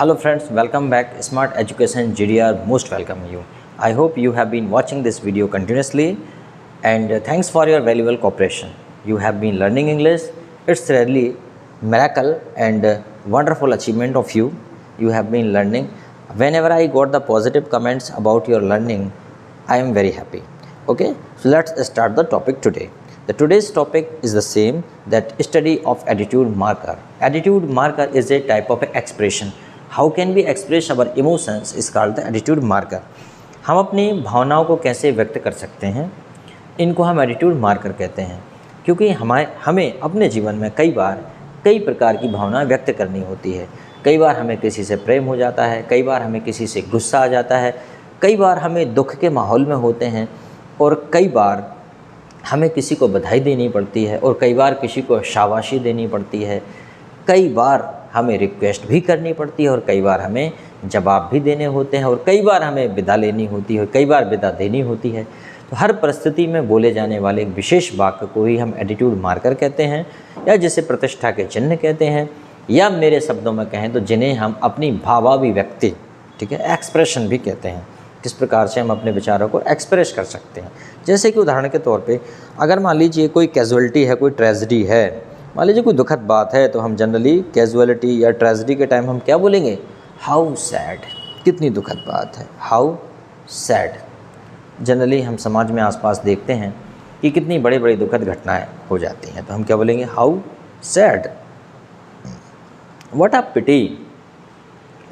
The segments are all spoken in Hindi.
Hello friends, welcome back. Smart Education GDR most welcome you. I hope you have been watching this video continuously and thanks for your valuable cooperation. You have been learning English. It's really miracle and wonderful achievement of you. You have been learning. Whenever I got the positive comments about your learning, I am very happy. Okay, so let's start the topic today. Today's topic is the same, that study of attitude marker. Attitude marker is a type of expression. How can we express our emotions is called the attitude marker. हम अपनी भावनाओं को कैसे व्यक्त कर सकते हैं, इनको हम एटीट्यूड मार्कर कहते हैं। क्योंकि हमें अपने जीवन में कई प्रकार की भावनाएं व्यक्त करनी होती है। कई बार हमें किसी से प्रेम हो जाता है, कई बार हमें किसी से गुस्सा आ जाता है, कई बार हमें दुख के माहौल में होते हैं और कई बार हमें किसी को बधाई देनी पड़ती है और कई बार किसी को शाबाशी देनी पड़ती है, कई बार हमें रिक्वेस्ट भी करनी पड़ती है और कई बार हमें जवाब भी देने होते हैं और कई बार हमें विदा लेनी होती है, कई बार विदा देनी होती है। तो हर परिस्थिति में बोले जाने वाले एक विशेष वाक्य को ही हम एटीट्यूड मार्कर कहते हैं, या जिसे प्रतिष्ठा के चिन्ह कहते हैं, या मेरे शब्दों में कहें तो जिन्हें हम अपनी भावाभिव्यक्ति, ठीक है, एक्सप्रेशन भी कहते हैं। किस प्रकार से हम अपने विचारों को एक्सप्रेस कर सकते हैं। जैसे कि उदाहरण के तौर पे अगर मान लीजिए कोई कैजुअलिटी है, कोई ट्रेजेडी है, मान लीजिए कोई दुखद बात है, तो हम जनरली कैजुअलिटी या ट्रेजेडी के टाइम हम क्या बोलेंगे? हाउ सैड, कितनी दुखद बात है, हाउ सैड। जनरली हम समाज में आसपास देखते हैं कि कितनी बड़ी बड़ी दुखद घटनाएं हो जाती हैं, तो हम क्या बोलेंगे? How sad. What a pity,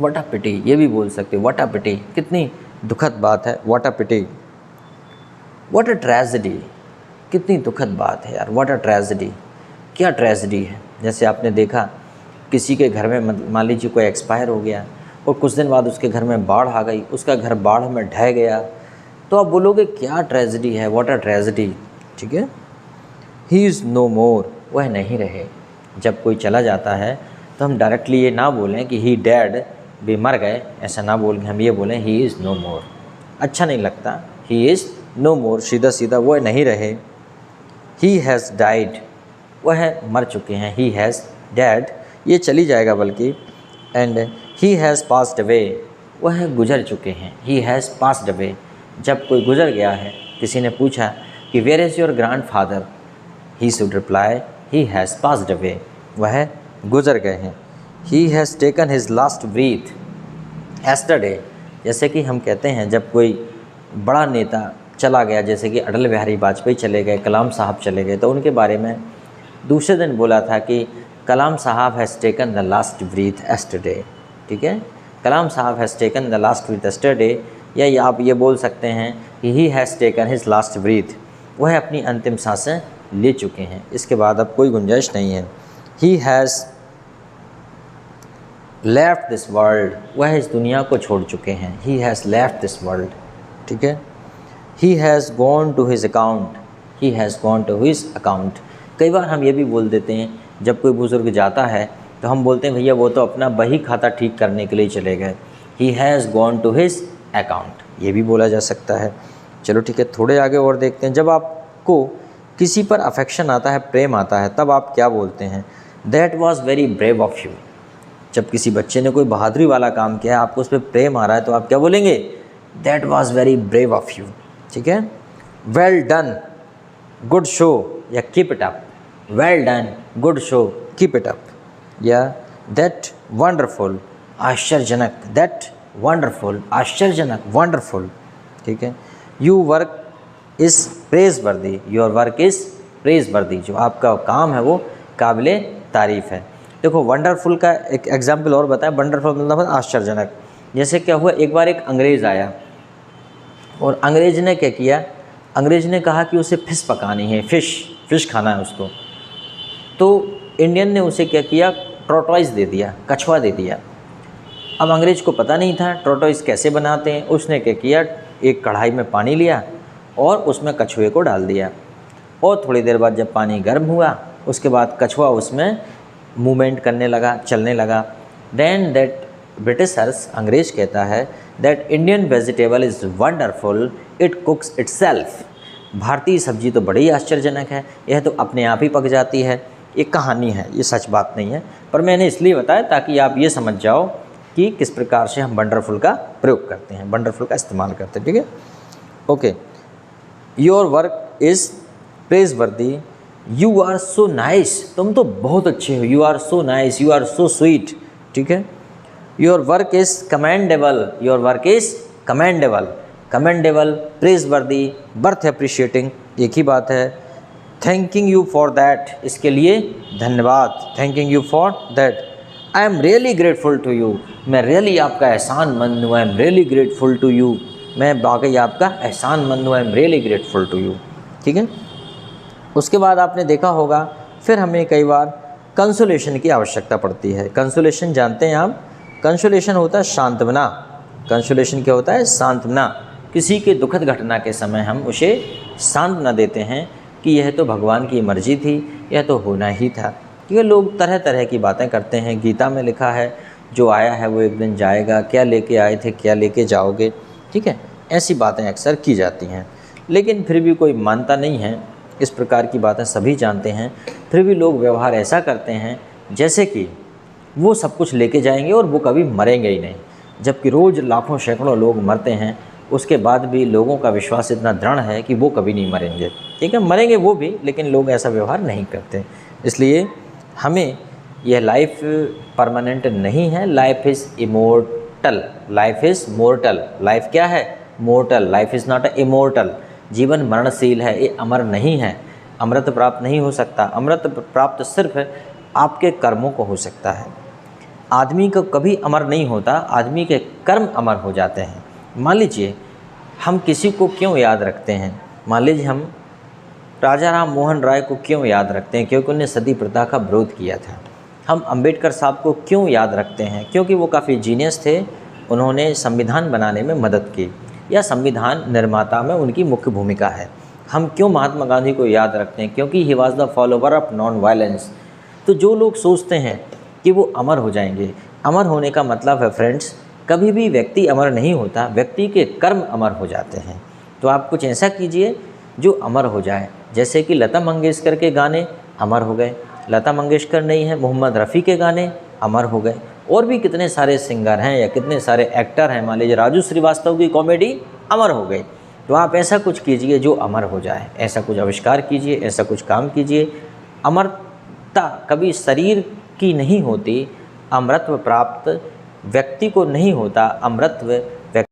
what a pity, ये भी बोल सकते हो, व्हाट अ पिटी, कितनी दुखद बात है, what a pity. What a tragedy, कितनी दुखद बात है यार, व्हाट अ ट्रेजेडी, क्या ट्रेजेडी है। जैसे आपने देखा किसी के घर में मान लीजिए कोई एक्सपायर हो गया और कुछ दिन बाद उसके घर में बाढ़ आ गई, उसका घर बाढ़ में ढह गया, तो आप बोलोगे क्या ट्रेजेडी है, व्हाट अ ट्रेजेडी, ठीक है। ही इज़ नो मोर, वह नहीं रहे। जब कोई चला जाता है तो हम डायरेक्टली ये ना बोलें कि ही डेड, भी मर गए, ऐसा ना बोल के हम ये बोलें ही इज़ नो मोर। अच्छा नहीं लगता, ही इज़ नो मोर, सीधा सीधा वह नहीं रहे। ही हैज़ डाइड, वह मर चुके हैं, ही हैज़ डैड, ये चली जाएगा बल्कि। And he has passed away, वह गुजर चुके हैं, ही हैज़ पास्ड अवे। जब कोई गुजर गया है, किसी ने पूछा कि where is your grandfather, he should reply he has passed away, वह गुजर गए हैं। He has taken his last breath yesterday. जैसे कि हम कहते हैं जब कोई बड़ा नेता चला गया, जैसे कि अटल बिहारी वाजपेयी चले गए, कलाम साहब चले गए, तो उनके बारे में दूसरे दिन बोला था कि Kalam sahab has taken the last breath yesterday, ठीक है। Kalam sahab has taken the last breath yesterday, या आप ये बोल सकते हैं कि he has taken his last breath, वह अपनी अंतिम सांसें ले चुके हैं, इसके बाद अब कोई गुंजाइश नहीं है। He has left this world, वह इस दुनिया को छोड़ चुके हैं, he has left this world, ठीक है। He has gone to his account, he has gone to his account. कई बार हम ये भी बोल देते हैं, जब कोई बुज़ुर्ग जाता है तो हम बोलते हैं भैया वो तो अपना बही खाता ठीक करने के लिए चले गए, he has gone to his account, ये भी बोला जा सकता है। चलो ठीक है, थोड़े आगे और देखते हैं। जब आपको किसी पर अफेक्शन आता है, प्रेम आता है, तब आप क्या बोलते हैं? That was very brave of you. जब किसी बच्चे ने कोई बहादुरी वाला काम किया है, आपको उस पर प्रेम आ रहा है, तो आप क्या बोलेंगे? That was very brave of you, ठीक है। वेल डन, गुड शो, या keep it up, well done, good show, keep it up, या दैट वंडरफुल, आश्चर्यजनक, दैट वंडरफुल, आश्चर्यजनक, वंडरफुल, ठीक है। यू वर्क इज़ प्रेज वर्दी, योर वर्क इज़ प्रेज वर्दी, जो आपका काम है वो काबिले तारीफ़ है। देखो वंडरफुल का एक एग्जाम्पल और बताएं। वंडरफुल मतलब आश्चर्यजनक। जैसे क्या हुआ, एक बार एक अंग्रेज़ आया और अंग्रेज़ ने क्या किया, अंग्रेज़ ने कहा कि उसे फ़िश पकानी है, फ़िश खाना है उसको। तो इंडियन ने उसे क्या किया, टॉर्टोइस दे दिया, कछुआ दे दिया। अब अंग्रेज़ को पता नहीं था टॉर्टोइस कैसे बनाते हैं, उसने क्या किया, एक कढ़ाई में पानी लिया और उसमें कछुए को डाल दिया, और थोड़ी देर बाद जब पानी गर्म हुआ, उसके बाद कछुआ उसमें मूवमेंट करने लगा, चलने लगा। देन दैट ब्रिटिशर्स, अंग्रेज कहता है, that Indian vegetable is wonderful, it कुक्स itself. भारतीय सब्जी तो बड़ी आश्चर्यजनक है, यह तो अपने आप ही पक जाती है। एक कहानी है, ये सच बात नहीं है, पर मैंने इसलिए बताया ताकि आप ये समझ जाओ कि किस प्रकार से हम वंडरफुल का प्रयोग करते हैं, वंडरफुल का इस्तेमाल करते हैं। ठीक है, okay. Your work is praiseworthy, you are so nice, तुम तो बहुत अच्छे हो, you are so nice, you are so sweet. ठीक है, your work is commendable, your work is commendable, commendable, praiseworthy, worth appreciating, एक ही बात है। थैंकिंग यू फॉर दैट, इसके लिए धन्यवाद, thanking you for that. I am really grateful to you, मैं रियली आपका एहसानमंद हूँ, I am really grateful to you, मैं वाकई आपका एहसानमंद हूँ, I am really grateful to you. ठीक है, उसके बाद आपने देखा होगा फिर हमें कई बार कंसोलेशन की आवश्यकता पड़ती है। कंसोलेशन जानते हैं आप, कंसोलेशन होता है सांत्वना। कंसोलेशन क्या होता है? सांत्वना। किसी के दुखद घटना के समय हम उसे सांत्वना देते हैं कि यह तो भगवान की मर्जी थी, यह तो होना ही था। क्योंकि लोग तरह तरह की बातें करते हैं। गीता में लिखा है जो आया है वो एक दिन जाएगा, क्या लेके आए थे क्या लेके जाओगे। ठीक है, ऐसी बातें अक्सर की जाती हैं, लेकिन फिर भी कोई मानता नहीं है। इस प्रकार की बातें सभी जानते हैं, फिर भी लोग व्यवहार ऐसा करते हैं जैसे कि वो सब कुछ लेके जाएंगे और वो कभी मरेंगे ही नहीं, जबकि रोज़ लाखों सैकड़ों लोग मरते हैं, उसके बाद भी लोगों का विश्वास इतना दृढ़ है कि वो कभी नहीं मरेंगे। ठीक है, मरेंगे वो भी, लेकिन लोग ऐसा व्यवहार नहीं करते। इसलिए हमें यह लाइफ परमानेंट नहीं है, life is immortal, life is mortar. Life क्या है? Mortar, life is not immortal. जीवन मरणशील है, ये अमर नहीं है, अमृत प्राप्त नहीं हो सकता। अमृत प्राप्त सिर्फ आपके कर्मों को हो सकता है। आदमी को कभी अमर नहीं होता, आदमी के कर्म अमर हो जाते हैं। मान लीजिए हम किसी को क्यों याद रखते हैं? मान लीजिए हम राजा राम मोहन राय को क्यों याद रखते हैं? क्योंकि उन्होंने सती प्रथा का विरोध किया था। हम अंबेडकर साहब को क्यों याद रखते हैं? क्योंकि वो काफ़ी जीनियस थे, उन्होंने संविधान बनाने में मदद की, या संविधान निर्माता में उनकी मुख्य भूमिका है। हम क्यों महात्मा गांधी को याद रखते हैं? क्योंकि he was the follower of non violence. तो जो लोग सोचते हैं कि वो अमर हो जाएंगे, अमर होने का मतलब है फ्रेंड्स, कभी भी व्यक्ति अमर नहीं होता, व्यक्ति के कर्म अमर हो जाते हैं। तो आप कुछ ऐसा कीजिए जो अमर हो जाए। जैसे कि लता मंगेशकर के गाने अमर हो गए, लता मंगेशकर नहीं है, मोहम्मद रफ़ी के गाने अमर हो गए, और भी कितने सारे सिंगर हैं या कितने सारे एक्टर हैं। मान लीजिए राजू श्रीवास्तव की कॉमेडी अमर हो गई। तो आप ऐसा कुछ कीजिए जो अमर हो जाए, ऐसा कुछ आविष्कार कीजिए, ऐसा कुछ काम कीजिए। अमरता कभी शरीर की नहीं होती, अमरत्व प्राप्त व्यक्ति को नहीं होता, अमरत्व